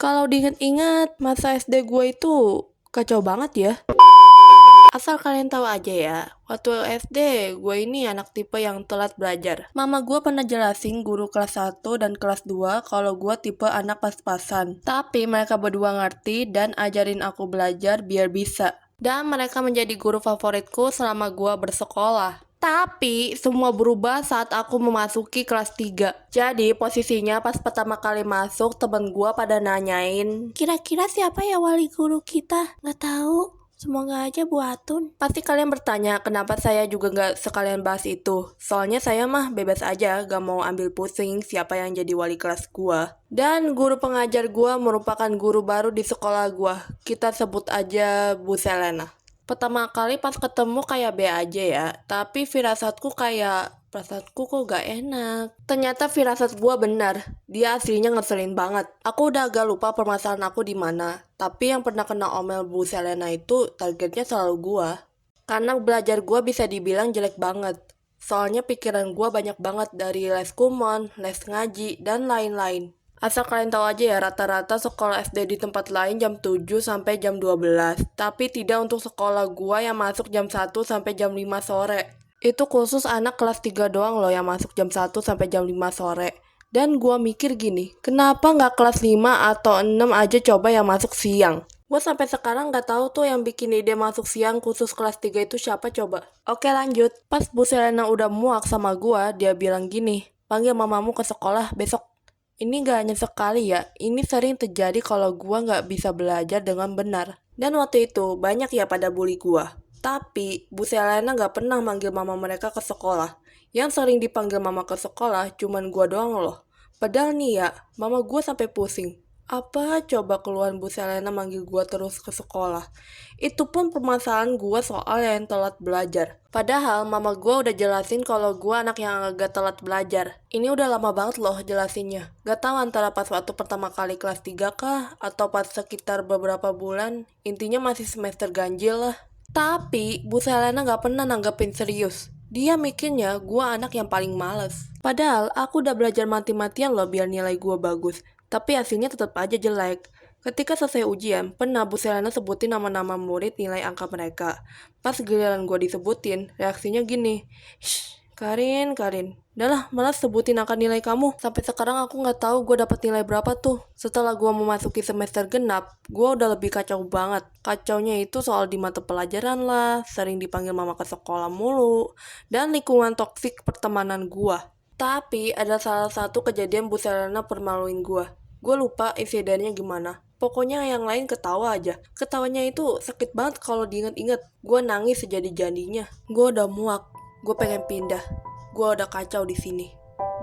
Kalau diinget-inget, masa SD gue itu kacau banget ya. Asal kalian tahu aja ya, waktu SD gue ini anak tipe yang telat belajar. Mama gue pernah jelasin guru kelas 1 dan kelas 2 kalau gue tipe anak pas-pasan. Tapi mereka berdua ngerti dan ajarin aku belajar biar bisa. Dan mereka menjadi guru favoritku selama gue bersekolah. Tapi semua berubah saat aku memasuki kelas 3. Jadi posisinya pas pertama kali masuk, temen gua pada nanyain, kira-kira siapa ya wali guru kita? Nggak tahu. Semoga aja Bu Atun. Pasti kalian bertanya kenapa saya juga nggak sekalian bahas itu. Soalnya saya mah bebas aja, gak mau ambil pusing siapa yang jadi wali kelas gua. Dan guru pengajar gua merupakan guru baru di sekolah gua. Kita sebut aja Bu Selena. Pertama kali pas ketemu kayak B aja ya, tapi firasatku kok gak enak. Ternyata firasat gua benar, dia aslinya ngeselin banget. Aku udah agak lupa permasalahan aku di mana, tapi yang pernah kena omel Bu Selena itu targetnya selalu gua. Karena belajar gua bisa dibilang jelek banget. Soalnya pikiran gua banyak banget dari les kumon, les ngaji, dan lain-lain. Asal kalian tahu aja ya, rata-rata sekolah SD di tempat lain jam 7 sampai jam 12. Tapi tidak untuk sekolah gua yang masuk jam 1 sampai jam 5 sore. Itu khusus anak kelas 3 doang loh yang masuk jam 1 sampai jam 5 sore. Dan gua mikir gini, kenapa nggak kelas 5 atau 6 aja coba yang masuk siang? Gua sampai sekarang nggak tahu tuh yang bikin ide masuk siang khusus kelas 3 itu siapa coba. Oke lanjut, pas Bu Selena udah muak sama gua, dia bilang gini, panggil mamamu ke sekolah besok. Ini gak hanya sekali ya, ini sering terjadi kalau gua gak bisa belajar dengan benar. Dan waktu itu, banyak ya pada bully gua. Tapi, Bu Selena gak pernah manggil mama mereka ke sekolah. Yang sering dipanggil mama ke sekolah, cuman gua doang loh. Padahal nih ya, mama gua sampai pusing. Apa coba keluhan Bu Selena manggil gua terus ke sekolah? Itu pun permasalahan gua soal yang telat belajar. Padahal mama gua udah jelasin kalau gua anak yang agak telat belajar. Ini udah lama banget loh jelasinnya. Gak tahu antara pas waktu pertama kali kelas 3 kah? Atau pas sekitar beberapa bulan. Intinya masih semester ganjil lah. Tapi Bu Selena gak pernah nanggepin serius. Dia mikirnya gua anak yang paling males. Padahal aku udah belajar mati-matian loh biar nilai gua bagus. Tapi hasilnya tetap aja jelek. Ketika selesai ujian, pernah Bu Selena sebutin nama-nama murid nilai angka mereka. Pas giliran gue disebutin, reaksinya gini, shh, Karin. Udahlah, malas sebutin angka nilai kamu. Sampai sekarang aku nggak tahu gue dapat nilai berapa tuh. Setelah gue memasuki semester genap, gue udah lebih kacau banget. Kacaunya itu soal di mata pelajaran lah, sering dipanggil mama ke sekolah mulu, dan lingkungan toksik pertemanan gue. Tapi ada salah satu kejadian Bu Selena permaluin gue. Gue lupa insidennya gimana. Pokoknya yang lain ketawa aja. Ketawanya itu sakit banget kalau diinget-inget. Gue nangis sejadi-jadinya. Gue udah muak. Gue pengen pindah. Gue udah kacau di sini.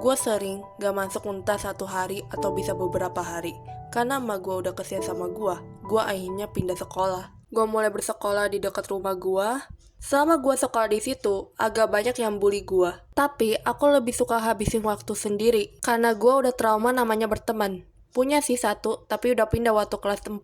Gue sering gak masuk entah 1 hari atau bisa beberapa hari. Karena emak gue udah kesian sama gue akhirnya pindah sekolah. Gue mulai bersekolah di dekat rumah gue. Selama gue sekolah di situ, agak banyak yang bully gue. Tapi aku lebih suka habisin waktu sendiri. Karena gue udah trauma namanya berteman. Punya sih 1, tapi udah pindah waktu kelas 4.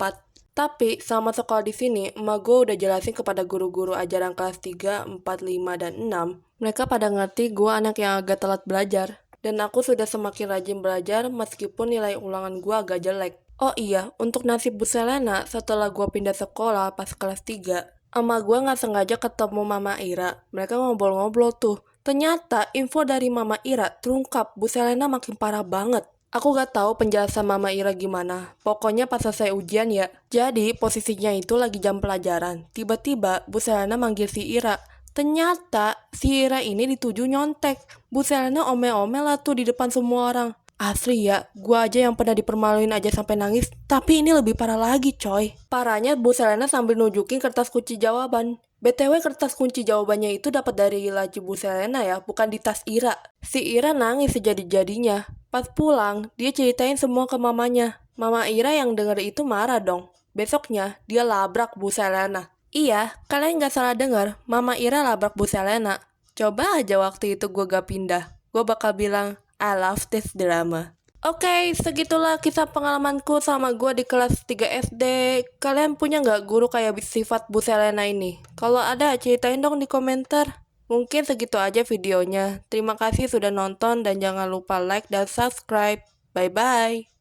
Tapi selama sekolah di sini, emak gue udah jelasin kepada guru-guru ajaran kelas 3, 4, 5, dan 6. Mereka pada ngerti gue anak yang agak telat belajar. Dan aku sudah semakin rajin belajar meskipun nilai ulangan gue agak jelek. Oh iya, untuk nasib Bu Selena setelah gue pindah sekolah pas kelas 3, emak gue gak sengaja ketemu Mama Ira. Mereka ngobrol-ngobrol tuh. Ternyata info dari Mama Ira terungkap Bu Selena makin parah banget. Aku gak tahu penjelasan Mama Ira gimana. Pokoknya pas selesai ujian ya. Jadi posisinya itu lagi jam pelajaran. Tiba-tiba Bu Selena manggil si Ira. Ternyata si Ira ini dituju nyontek. Bu Selena omel-omel lah tuh di depan semua orang. Asli ya, gua aja yang pernah dipermaluin aja sampai nangis. Tapi ini lebih parah lagi coy. Parahnya Bu Selena sambil nunjukin kertas kunci jawaban. BTW kertas kunci jawabannya itu dapat dari laci Bu Selena ya, bukan di tas Ira. Si Ira nangis sejadi-jadinya. Pas pulang, dia ceritain semua ke mamanya. Mama Ira yang denger itu marah dong. Besoknya, dia labrak Bu Selena. Iya, kalian gak salah dengar, Mama Ira labrak Bu Selena. Coba aja waktu itu gue gak pindah. Gue bakal bilang, I love this drama. Oke, segitulah kisah pengalamanku sama gue di kelas 3 SD. Kalian punya gak guru kayak sifat Bu Selena ini? Kalau ada, ceritain dong di komentar. Mungkin segitu aja videonya. Terima kasih sudah nonton dan jangan lupa like dan subscribe. Bye-bye.